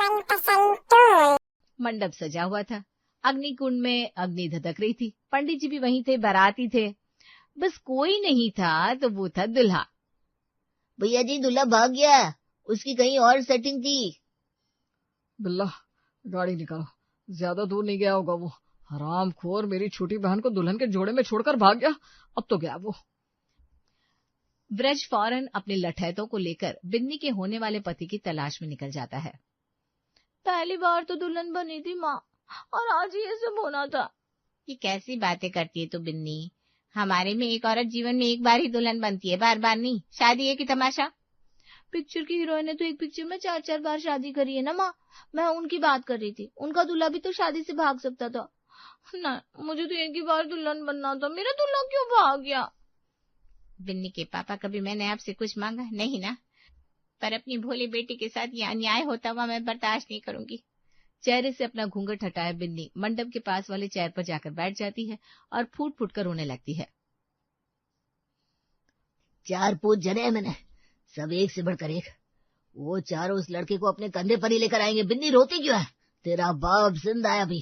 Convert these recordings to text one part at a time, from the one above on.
मनपसंद टूल। मंडप सजा हुआ था। अग्नि कुंड में अग्नि धधक रही थी। पंडित जी भी वहीं थे, बाराती थे। बस कोई नहीं था तो वो था दूल्हा। भैया जी, दूल्हा भाग गया, उसकी कहीं और सेटिंग थी। बिल्ला, गाड़ी निकालो, ज्यादा दूर नहीं गया होगा वो। हरामखोर मेरी छोटी बहन को दुल्हन के जोड़े में छोड़कर भाग गया। अब तो गया वो। ब्रज फौरन अपने लठैतों को लेकर बिन्नी के होने वाले पति की तलाश में निकल जाता है। पहली बार तो दुल्हन बनी थी माँ, और आज ये सब होना था। ये कैसी बातें करती है तू बिन्नी? हमारे में एक औरत जीवन में एक बार ही दुल्हन बनती है, बार बार नहीं। शादी है कि तमाशा? पिक्चर की हीरोइन ने तो एक पिक्चर में 4-4 बार शादी करी है ना माँ। मैं उनकी बात कर रही थी। उनका दूल्हा भी तो शादी से भाग सकता था ना। मुझे तो एक ही बार दुल्हन बनना था, मेरा दूल्हा क्यों भाग गया? बिन्नी के पापा, कभी मैंने आपसे कुछ मांगा नहीं ना, पर अपनी भोली बेटी के साथ ये अन्याय होता हुआ मैं बर्दाश्त नहीं करूंगी। चेहरे से अपना घूंघट हटाए बिन्नी मंडप के पास वाले चेयर पर जाकर बैठ जाती है और फूट फूट कर रोने लगती है। 4 पूत जने हैं मैंने, सब एक से बढ़कर एक। वो चारों उस लड़के को अपने कंधे पर ही लेकर आएंगे। बिन्नी, रोती क्यों है? तेरा बाप जिंदा है अभी।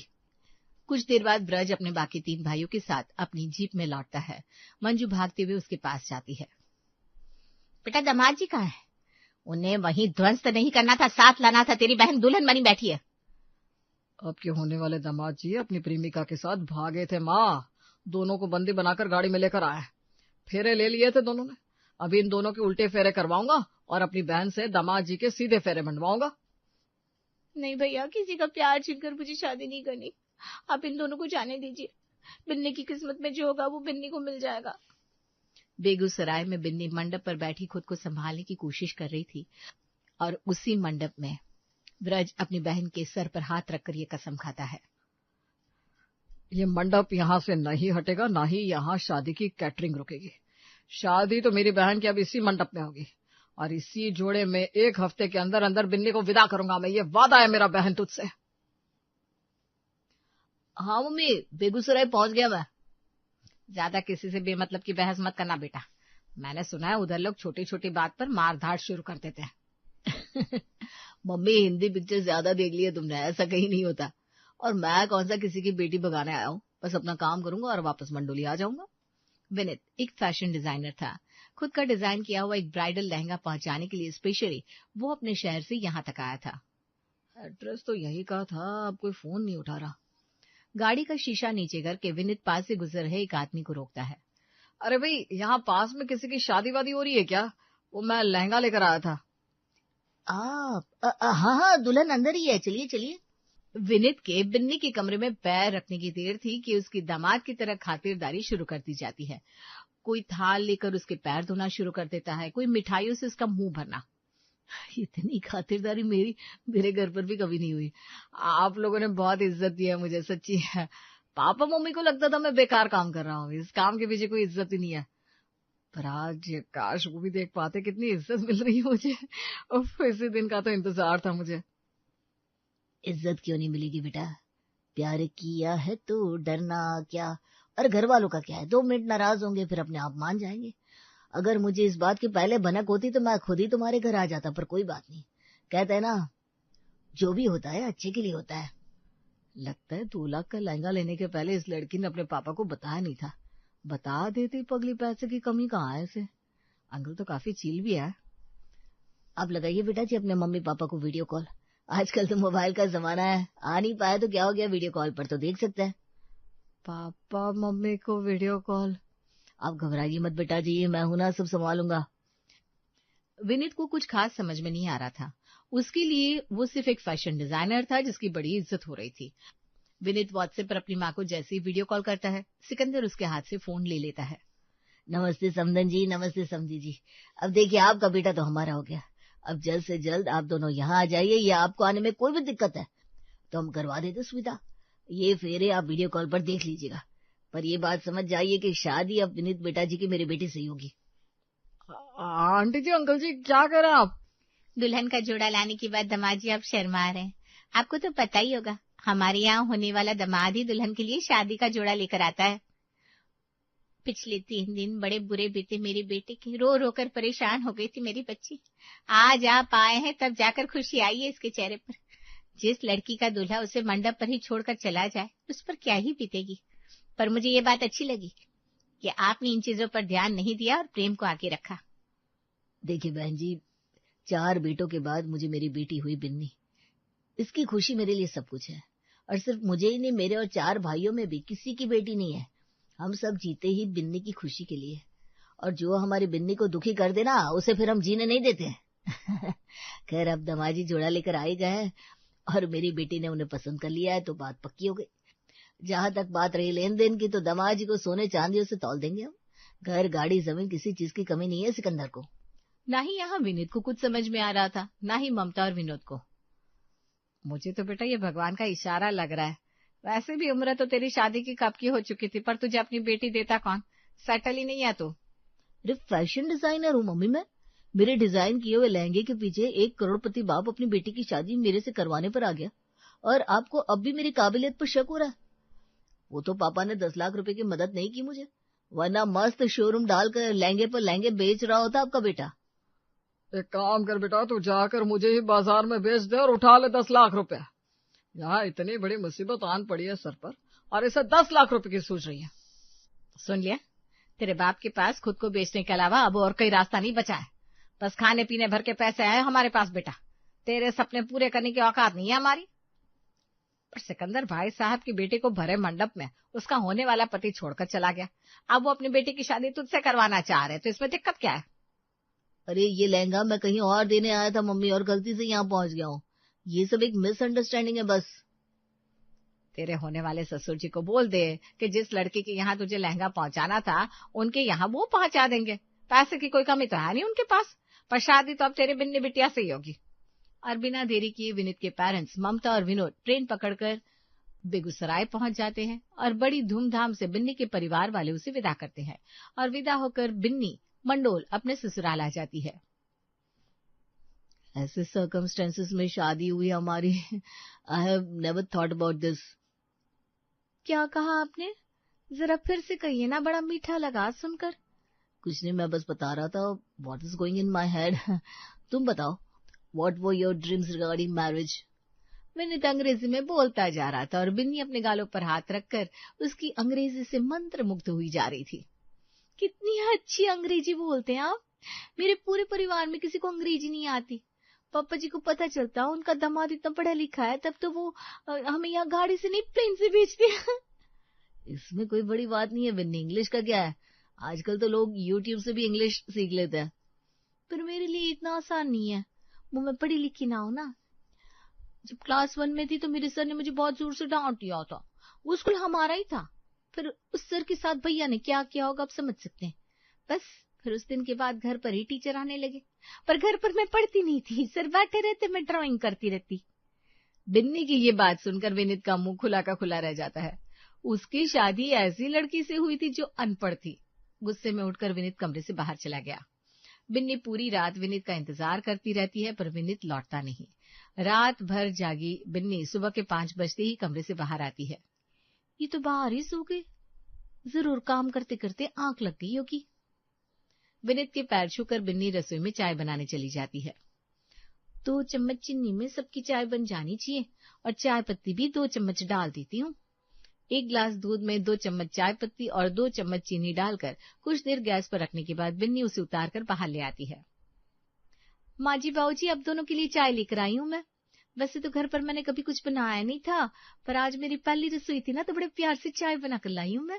कुछ देर बाद ब्रज अपने बाकी 3 भाइयों के साथ अपनी जीप में लौटता है। मंजू भागते हुए उसके पास जाती है। बेटा, दामाद जी कहाँ है? उन्हें वहीं ध्वंस नहीं करना था, साथ लाना था। तेरी बहन दुल्हन बनी बैठी है। आपके होने वाले दामाद जी अपनी प्रेमिका के साथ भागे थे माँ। दोनों को बंदी बनाकर गाड़ी में लेकर आए। फेरे ले लिए थे दोनों ने। अभी इन दोनों के उल्टे फेरे करवाऊंगा और अपनी बहन से दामाद जी के सीधे फेरे बनवाऊंगा। नहीं भैया, किसी का प्यार छीनकर मुझे शादी नहीं करनी। आप इन दोनों को जाने दीजिए। बिन्नी की किस्मत में जो होगा वो बिन्नी को मिल जाएगा। बेगूसराय में बिन्नी मंडप पर बैठी खुद को संभालने की कोशिश कर रही थी, और उसी मंडप में ब्रज अपनी बहन के सर पर हाथ रखकर ये कसम खाता है। ये मंडप यहाँ से नहीं हटेगा, ना ही यहाँ शादी की कैटरिंग रुकेगी। शादी तो मेरी बहन की अब इसी मंडप में होगी, और इसी जोड़े में 1 हफ्ते के अंदर अंदर बिन्नी को विदा करूंगा मैं। ये वादा है मेरा बहन तुझसे। हाँ मम्मी, बेगूसराय पहुंच गया मैं। ज्यादा किसी से बेमतलब की बहस मत करना बेटा। मैंने सुना है उधर लोग छोटी छोटी बात पर मार धाड़ शुरू कर देते हैं। मम्मी, हिंदी पिक्चर ज्यादा देख ली है तुमने, ऐसा कहीं नहीं होता। और मैं कौन सा किसी की बेटी भगाने आया हूँ, बस अपना काम करूंगा और वापस मंडोली आ जाऊंगा। विनित एक फैशन डिजाइनर था। खुद का डिजाइन किया हुआ एक ब्राइडल लहंगा पहुंचाने के लिए स्पेशली वो अपने शहर से यहाँ तक आया था। एड्रेस तो यही का था, अब कोई फोन नहीं उठा रहा। गाड़ी का शीशा नीचे करके विनित पास से गुजर रहे एक आदमी को रोकता है। अरे भाई, यहाँ पास में किसी की शादी वादी हो रही है क्या? वो मैं लहंगा लेकर आया था। हाँ, दुल्हन अंदर ही है, चलिए चलिए। विनित के बिन्नी के कमरे में पैर रखने की देर थी कि उसकी दामाद की तरह खातिरदारी शुरू कर दी जाती है। कोई थाल लेकर उसके पैर धोना शुरू कर देता है, कोई मिठाइयों से उसका मुंह भरना। इतनी खातिरदारी मेरे घर पर भी कभी नहीं हुई। आप लोगों ने बहुत इज्जत दी है मुझे, सच्ची है। पापा मम्मी को लगता था मैं बेकार काम कर रहा हूँ, इस काम के पीछे कोई इज्जत ही नहीं है। पर आज ये काश वो भी देख पाते कितनी इज्जत मिल रही है मुझे। उफ, इसी दिन का तो इंतजार था मुझे। इज्जत क्यों नहीं मिलेगी बेटा? प्यार किया है तो डरना क्या? और घर वालों का क्या है, 2 मिनट नाराज होंगे फिर अपने आप मान जाएंगे। अगर मुझे इस बात की पहले भनक होती तो मैं खुद ही तुम्हारे घर आ जाता, पर कोई बात नहीं। कहते हैं ना, जो भी होता है अच्छे के लिए होता है। लगता है 2 लाख का लहंगा लेने के पहले इस लड़की ने अपने पापा को बताया नहीं था। बता देती, पगली पैसे की कमी कहाँ है इसे। अंकल तो काफी चील भी है। अब लगाइए बेटा जी अपने मम्मी पापा को वीडियो कॉल। आजकल तो मोबाइल का जमाना है, आ नहीं पाया तो क्या हो गया, वीडियो कॉल पर तो देख सकते हैं। पापा मम्मी को वीडियो कॉल? आप घबराइए मत बेटा जी, मैं हूं ना, सब संभालूंगा। विनित को कुछ खास समझ में नहीं आ रहा था। उसके लिए वो सिर्फ एक फैशन डिजाइनर था जिसकी बड़ी इज्जत हो रही थी। विनित व्हाट्सएप पर अपनी माँ को जैसे ही वीडियो कॉल करता है, सिकंदर उसके हाथ से फोन ले लेता है। नमस्ते समधन जी, नमस्ते समधी जी। अब देखिए, आपका बेटा तो हमारा हो गया। अब जल्द से जल्द आप दोनों यहाँ आ जाइए, या आपको आने में कोई भी दिक्कत है तो हम करवा देते सुविधा। ये फेरे आप वीडियो कॉल पर देख लीजिएगा, पर ये बात समझ जाइए कि शादी अब विनीत बेटा जी की मेरे बेटे से ही होगी। आंटी जी, अंकल जी, क्या कर रहे हैं आप? दुल्हन का जोड़ा लाने के बाद दामाद जी आप शर्मा रहे हैं। आपको तो पता ही होगा, हमारे यहाँ होने वाला दामाद ही दुल्हन के लिए शादी का जोड़ा लेकर आता है। पिछले 3 दिन बड़े बुरे बीते मेरे बेटे के, रो रो कर परेशान हो गई थी मेरी बच्ची। आज आप आए हैं तब जाकर खुशी आई है इसके चेहरे पर। जिस लड़की का दूल्हा उसे मंडप पर ही छोड़कर चला जाए उस पर क्या ही बीतेगी। पर मुझे ये बात अच्छी लगी कि आपने इन चीजों पर ध्यान नहीं दिया और प्रेम को आगे रखा। देखिए बहन जी, 4 बेटों के बाद मुझे मेरी बेटी हुई बिन्नी। इसकी खुशी मेरे लिए सब कुछ है। और सिर्फ मुझे ही नहीं, मेरे और 4 भाइयों में भी किसी की बेटी नहीं है। हम सब जीते ही बिन्नी की खुशी के लिए। और जो हमारी बिन्नी को दुखी कर देना, उसे फिर हम जीने नहीं देते हैं। खैर, अब दमाजी जोड़ा लेकर आ ही गए हैं और मेरी बेटी ने उन्हें पसंद कर लिया है, तो बात पक्की हो गई। जहां तक बात रही लेन देन की, तो दमाजी को सोने चांदियों से तौल देंगे हम। घर, गाड़ी, जमीन, किसी चीज की कमी नहीं है सिकंदर को। ना ही यहाँ विनीत को कुछ समझ में आ रहा था, ना ही ममता और विनोद को। मुझे तो बेटा ये भगवान का इशारा लग रहा है। वैसे भी उम्र तो तेरी शादी की कब की हो चुकी थी, पर तुझे अपनी बेटी देता कौन? सेटल ही नहीं है तू। अरे फैशन डिजाइनर हूँ मम्मी मैं। मेरे डिजाइन किए हुए लहंगे के पीछे 1 करोड़पति बाप अपनी बेटी की शादी मेरे से करवाने पर आ गया, और आपको अब भी मेरी काबिलियत पर शक हो रहा है? वो तो पापा ने 10 लाख रुपए की मदद नहीं की मुझे, वरना मस्त शोरूम डालकर लहंगे पर लहंगे बेच रहा होता आपका बेटा। एक काम कर बेटा, तू जाकर मुझे ही बाजार में बेच दे और उठा ले 10 लाख रुपया। यहाँ इतनी बड़ी मुसीबत आन पड़ी है सर पर, और इसे 10 लाख रुपए की सूझ रही है। सुन लिया, तेरे बाप के पास खुद को बेचने के अलावा अब और कोई रास्ता नहीं बचा है। बस खाने पीने भर के पैसे आए हमारे पास बेटा, तेरे सपने पूरे करने की औकात नहीं है हमारी। पर सिकंदर भाई साहब की बेटे को भरे मंडप में उसका होने वाला पति छोड़कर चला गया। अब वो अपनी बेटी की शादी तुझसे करवाना चाह रहे, तो इसमें दिक्कत क्या है? अरे ये लहंगा मैं कहीं और देने आया था मम्मी, और गलती से यहाँ पहुंच गया हूँ। ये सब एक मिसअंडरस्टैंडिंग है बस। तेरे होने वाले ससुर जी को बोल दे कि जिस लड़की के यहाँ तुझे लहंगा पहुंचाना था उनके यहाँ वो पहुंचा देंगे। पैसे की कोई कमी तो है नहीं उनके पास, पर शादी तो अब तेरे बिन्नी बिटिया से ही होगी। और बिना देरी किए विनीत के पेरेंट्स ममता और विनोद ट्रेन पकड़कर बेगूसराय पहुंच जाते हैं और बड़ी धूमधाम से बिन्नी के परिवार वाले उसे विदा करते हैं। और विदा होकर बिन्नी मंडोल अपने ससुराल आ जाती है। ऐसे सर्कमस्टेंसेस में शादी हुई हमारी। I have never thought about this. क्या कहा आपने? जरा फिर से कहिए ना, बड़ा मीठा लगा सुनकर। कुछ नहीं, मैं बस बता रहा था what is going in my head. तुम बताओ, what were your dreams regarding marriage? Vineet अंग्रेजी में बोलता जा रहा था और बिन्नी अपने गालों पर हाथ रखकर उसकी अंग्रेजी से मंत्रमुग्ध हुई जा रही थी। कितनी अच्छी अंग्रेजी बोलते हैं आप। मेरे पूरे परिवार में किसी को अंग्रेजी नहीं आती। पापा जी को पता चलता उनका दामाद इतना पढ़ा लिखा है, तब तो वो हमें यहाँ गाड़ी से नहीं प्लेन से भेजते हैं। इसमें कोई बड़ी बात नहीं है बिन्नी, इंग्लिश का क्या है? आजकल तो लोग यूट्यूब से भी इंग्लिश सीख लेते हैं। पर मेरे लिए इतना आसान नहीं है, वो मैं पढ़ी लिखी ना हूं ना। जब क्लास 1 में थी तो मेरे सर ने मुझे बहुत जोर से डांट दिया था। वो स्कूल हमारा ही था। फिर उस सर के साथ भैया ने क्या किया होगा आप समझ सकते हैं। बस फिर उस दिन के बाद घर पर ही टीचर आने लगे, पर घर पर मैं पढ़ती नहीं थी, सर बैठे रहते, मैं ड्राइंग करती रहती। बिन्नी की ये बात सुनकर विनीत का मुंह खुला का खुला रह जाता है। उसकी शादी ऐसी लड़की से हुई थी जो अनपढ़ थी। गुस्से में उठकर विनीत कमरे से बाहर चला गया। बिन्नी पूरी रात विनीत का इंतजार करती रहती है, पर विनीत लौटता नहीं। रात भर जागी बिन्नी सुबह के 5 बजते ही कमरे से बाहर आती है। ये तो बाहर ही सो गए, जरूर काम करते करते आंख लग गई होगी। विनीत के पैर छूकर बिन्नी रसोई में चाय बनाने चली जाती है। 2 चम्मच चीनी में सबकी चाय बन जानी चाहिए, और चाय पत्ती भी 2 चम्मच डाल देती हूँ। 1 गिलास दूध में 2 चम्मच चाय पत्ती और 2 चम्मच चीनी डालकर कुछ देर गैस पर रखने के बाद बिन्नी उसे उतारकर बाहर ले आती है। माँ जी बाबूजी, अब दोनों के लिए चाय लेकर आई हूँ मैं। वैसे तो घर पर मैंने कभी कुछ बनाया नहीं था, पर आज मेरी पहली रसोई थी ना, तो बड़े प्यार से चाय बनाकर लाई हूँ मैं।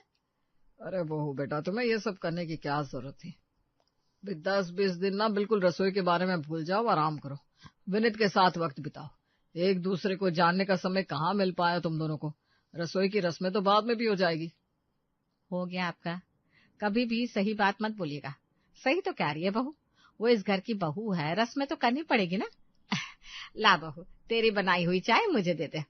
अरे बहू बेटा, तुम्हें ये सब करने की क्या जरूरत थी? 10-20 दिन ना बिल्कुल रसोई के बारे में भूल जाओ, आराम करो, विनीत के साथ वक्त बिताओ। एक दूसरे को जानने का समय कहाँ मिल पाया तुम दोनों को। रसोई की रस्में तो बाद में भी हो जाएगी। हो गया आपका, कभी भी सही बात मत बोलिएगा। सही तो कह रही है बहू, वो इस घर की बहू है, रस्में तो करनी पड़ेगी ना। ला बहू, तेरी बनाई हुई चाय मुझे दे दे।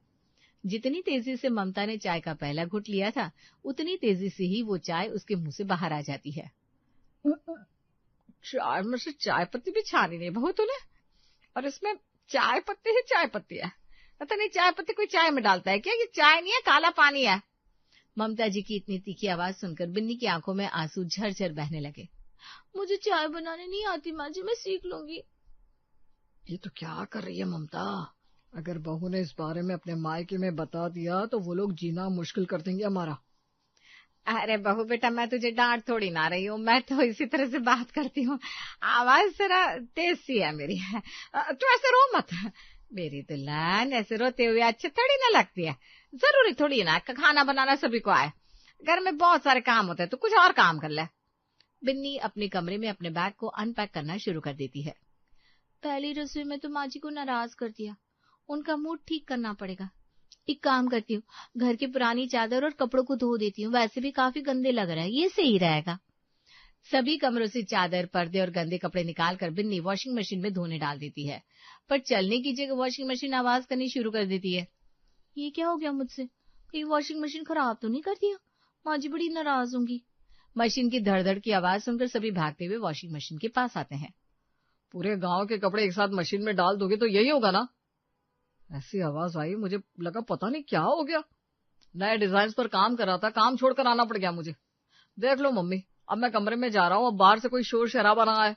जितनी तेजी से ममता ने चाय का पहला घुट लिया था, उतनी तेजी से ही वो चाय उसके मुंह से बाहर आ जाती है। चाय में से चाय पत्ती भी छानी नहीं बहू तूने, और इसमें चाय पत्ती ही चाय पत्ती है। पता नहीं चाय पत्ती कोई चाय में डालता है क्या? ये चाय नहीं है, काला पानी है। ममता जी की इतनी तीखी आवाज सुनकर बिन्नी की आंखों में आंसू झरझर बहने लगे। मुझे चाय बनाने नहीं आती माँ जी, मैं सीख लूंगी। ये तो क्या कर रही है ममता? अगर बहू ने इस बारे में अपने मायके में बता दिया तो वो लोग जीना मुश्किल कर देंगे हमारा। अरे बहू बेटा, मैं तुझे डांट थोड़ी ना रही हूँ, मैं तो इसी तरह से बात करती हूँ। आवाज जरा तेज सी है मेरी। तू ऐसे रो मत। मेरी दुल्हन ऐसे रोते हुए अच्छी थोड़ी ना लगती है। जरूरी थोड़ी ना खाना बनाना सभी को आए। घर में बहुत सारे काम होते हैं, तो कुछ और काम कर ले। बिन्नी अपने कमरे में अपने बैग को अनपैक करना शुरू कर देती है। पहली रसोई में तो माँ जी को नाराज कर दिया, उनका मूड ठीक करना पड़ेगा। एक काम करती हूँ, घर की पुरानी चादर और कपड़ों को धो देती हूँ, वैसे भी काफी गंदे लग रहा है, ये सही रहेगा। सभी कमरों से चादर, पर्दे और गंदे कपड़े निकालकर बिन्नी वॉशिंग मशीन में धोने डाल देती है, पर चलने की जगह वॉशिंग मशीन आवाज करनी शुरू कर देती है। ये क्या हो गया मुझसे, कहीं वॉशिंग मशीन खराब तो नहीं कर दिया, माँ जी बड़ी नाराज होंगी। मशीन की धड़धड़ की आवाज सुनकर सभी भागते हुए वॉशिंग मशीन के पास आते हैं। पूरे गांव के कपड़े एक साथ मशीन में डाल दोगे तो यही होगा ना? ऐसी आवाज आई, मुझे लगा पता नहीं क्या हो गया। नए डिजाइन पर काम कर रहा था, काम छोड़कर आना पड़ गया मुझे। देख लो मम्मी, अब मैं कमरे में जा रहा हूँ, अब बाहर से कोई शोर शराबा ना आए।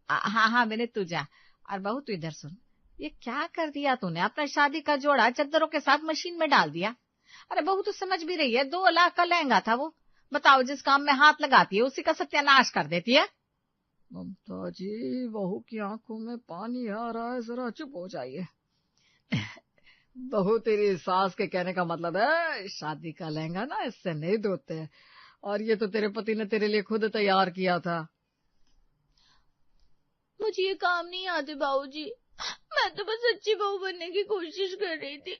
हाँ हाँ विनीत, तू जा। और बहू तू इधर सुन, ये क्या कर दिया तूने, अपना शादी का जोड़ा चद्दरों के साथ मशीन में डाल दिया। अरे बहू तो समझ भी रही है, 2 लाख का लहंगा था वो। बताओ, जिस काम में हाथ लगाती है उसी का सत्यानाश कर देती है। ममता जी, बहू की आंखों में पानी आ रहा है, जरा चुप हो जाइए। बहू, तेरी सास के कहने का मतलब है शादी का लहंगा ना इससे नहीं धोते हैं, और ये तो तेरे पति ने तेरे लिए खुद तैयार किया था। मुझे ये काम नहीं आते बाबूजी, मैं तो बस अच्छी बहू बनने की कोशिश कर रही थी।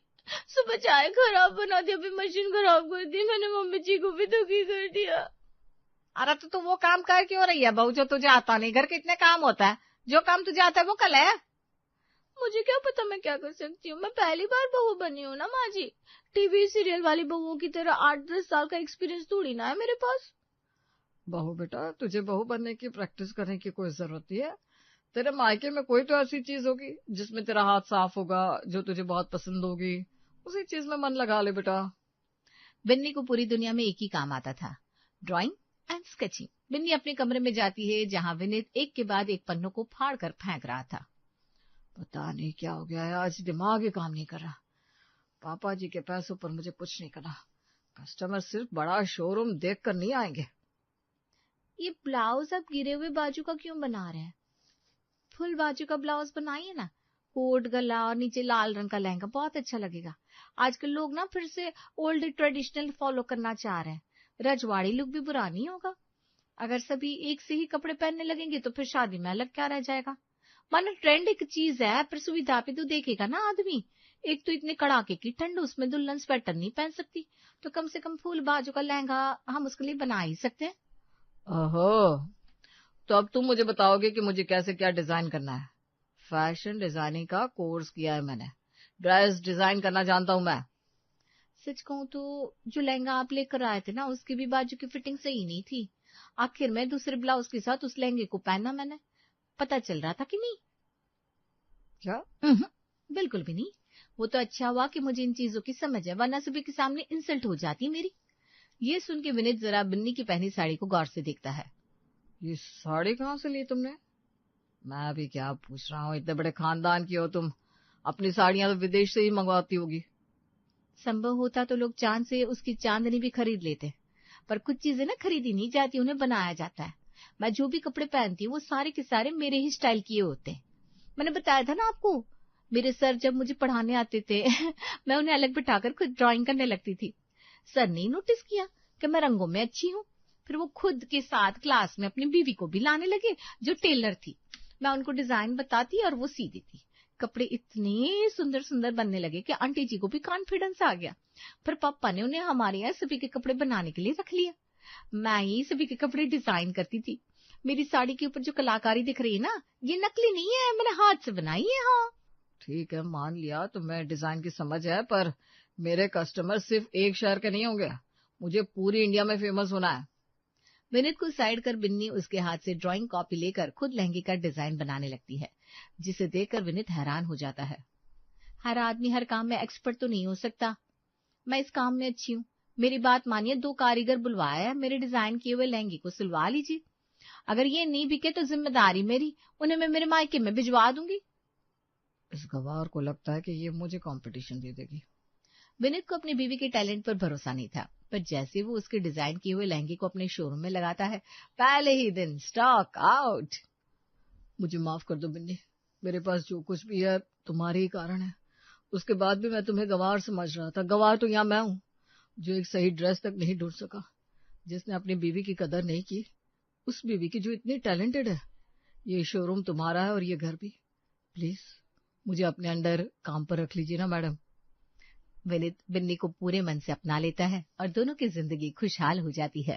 सुबह चाय खराब बना दी, अभी मशीन खराब कर दी, मैंने मम्मी जी को भी दुखी कर दिया। अरे तो तू वो काम कर क्यों रही है बहू जो तुझे आता नहीं? घर के इतने काम होता है, जो काम तुझे आता है वो कल है। मुझे क्या पता मैं क्या कर सकती हूँ, मैं पहली बार बहू बनी हूँ ना माँ जी। टीवी सीरियल वाली बहुओं की तरह 8-10 साल का एक्सपीरियंस थोड़ी ना है मेरे पास। बहू बेटा, तुझे बहू बनने की प्रैक्टिस करने की कोई जरूरत नहीं है। तेरे मायके में कोई तो ऐसी चीज होगी जिसमें तेरा हाथ साफ होगा, जो तुझे बहुत पसंद होगी, उसी चीज में मन लगा ले बेटा। बिन्नी को पूरी दुनिया में एक ही काम आता था, ड्राइंग एंड स्केचिंग। बिन्नी अपने कमरे में जाती है, जहां विनीत एक के बाद एक पन्नों को फाड़ कर फेंक रहा था। पता नहीं क्या हो गया है, आज दिमाग ही काम नहीं कर रहा। पापा जी के पैसों पर मुझे कुछ नहीं करना। कस्टमर सिर्फ बड़ा शोरूम देख कर नहीं आएंगे। ये ब्लाउज आप गिरे हुए बाजू का क्यों बना रहे हैं? फुल बाजू का ब्लाउज बनाइए ना, कोट गला और नीचे लाल रंग का लहंगा, बहुत अच्छा लगेगा। आजकल लोग ना फिर से ओल्ड ट्रेडिशनल फॉलो करना चाह रहे हैं, रजवाड़ी लुक भी बुरा नहीं होगा। अगर सभी एक से ही कपड़े पहनने लगेंगे तो फिर शादी में अलग क्या रह जाएगा। मानो ट्रेंड एक चीज है, पर सुविधा पे तो देखेगा ना आदमी। एक तो इतने कड़ाके की ठंड, उसमें दुल्हन स्वेटर नहीं पहन सकती, तो कम से कम फुल बाजू का लहंगा हम उसके लिए बना ही सकते हैं। ओहो, तो अब तुम मुझे बताओगे कि मुझे कैसे क्या डिजाइन करना है। फैशन डिजाइनिंग का कोर्स किया है मैंने, ड्रेस डिजाइन करना जानता हूं मैं। सच कहूं तो जो लहंगा आप लेकर आए थे ना, उसकी भी बाजू की फिटिंग सही नहीं थी। आखिर में दूसरे ब्लाउज के साथ उस लहंगे को पहना मैंने, पता चल रहा था कि नहीं। क्या? बिल्कुल भी नहीं। वो तो अच्छा हुआ कि मुझे इन चीजों की समझ है, वरना सभी के सामने इंसल्ट हो जाती मेरी। ये सुन के विनीत जरा बिन्नी की पहनी साड़ी को गौर से देखता है। ये साड़ी कहाँ से ली तुमने? मैं भी क्या पूछ रहा हूँ, इतने बड़े खानदान की हो तुम, अपनी साड़ियां तो विदेश से ही मंगवाती होगी। संभव होता तो लोग चांद से उसकी चांदनी भी खरीद लेते, पर कुछ चीजें ना खरीदी नहीं जाती, उन्हें बनाया जाता है। मैं जो भी कपड़े पहनती हूँ वो सारे के सारे मेरे ही स्टाइल किए होते हैं। मैंने बताया था ना आपको, मेरे सर जब मुझे पढ़ाने आते थे मैं उन्हें अलग बिठाकर खुद ड्राइंग करने लगती थी। सर ने नोटिस किया कि मैं रंगों में अच्छी हूँ, फिर वो खुद के साथ क्लास में अपनी बीवी को भी लाने लगे जो टेलर थी। मैं उनको डिजाइन बताती और वो सी देती। कपड़े इतने सुंदर सुंदर बनने लगे कि आंटी जी को भी कॉन्फिडेंस आ गया। फिर पापा ने उन्हें हमारे यहाँ सभी के कपड़े बनाने के लिए रख लिया। मैं ही सभी के कपड़े डिजाइन करती थी। मेरी साड़ी के ऊपर जो कलाकारी दिख रही है ना, ये नकली नहीं है, मैंने हाथ से बनाई है। हाँ ठीक है, मान लिया तुम्हें डिजाइन की समझ है, पर मेरे कस्टमर सिर्फ एक शहर के नहीं होंगे, मुझे पूरी इंडिया में फेमस होना है। विनीत को साइड कर बिन्नी उसके हाथ से ड्राइंग कॉपी लेकर खुद लहंगे का डिजाइन बनाने लगती है, जिसे देखकर विनीत हैरान हो जाता है। हर आदमी हर काम में एक्सपर्ट तो नहीं हो सकता। मैं इस काम में अच्छी हूँ, मेरी बात मानिए, 2 कारीगर बुलवाया है, मेरे डिजाइन किए हुए लहंगे को सिलवा लीजिए। अगर ये नहीं बिके तो जिम्मेदारी मेरी, उन्हें मैं मेरे मायके में भिजवा दूंगी। इस गवार को लगता है कि ये मुझे कंपटीशन दे देगी। विनीत को अपनी बीवी के टैलेंट पर भरोसा नहीं था, पर जैसे वो उसके डिजाइन किए हुए लहंगे को अपने शोरूम में लगाता है, पहले ही दिन स्टॉक आउट। मुझे माफ कर दो बिन्नी, मेरे पास जो कुछ भी है तुम्हारे ही कारण है। उसके बाद भी मैं तुम्हें गवार समझ रहा था। गवार तो यहाँ मैं हूँ, जो एक सही ड्रेस तक नहीं ढूंढ सका, जिसने अपनी बीवी की कदर नहीं की, उस बीवी की जो इतनी टैलेंटेड है। ये शोरूम तुम्हारा है और ये घर भी। प्लीज मुझे अपने अंडर काम पर रख लीजिए ना मैडम। विनीत बिन्नी को पूरे मन से अपना लेता है और दोनों की जिंदगी खुशहाल हो जाती है।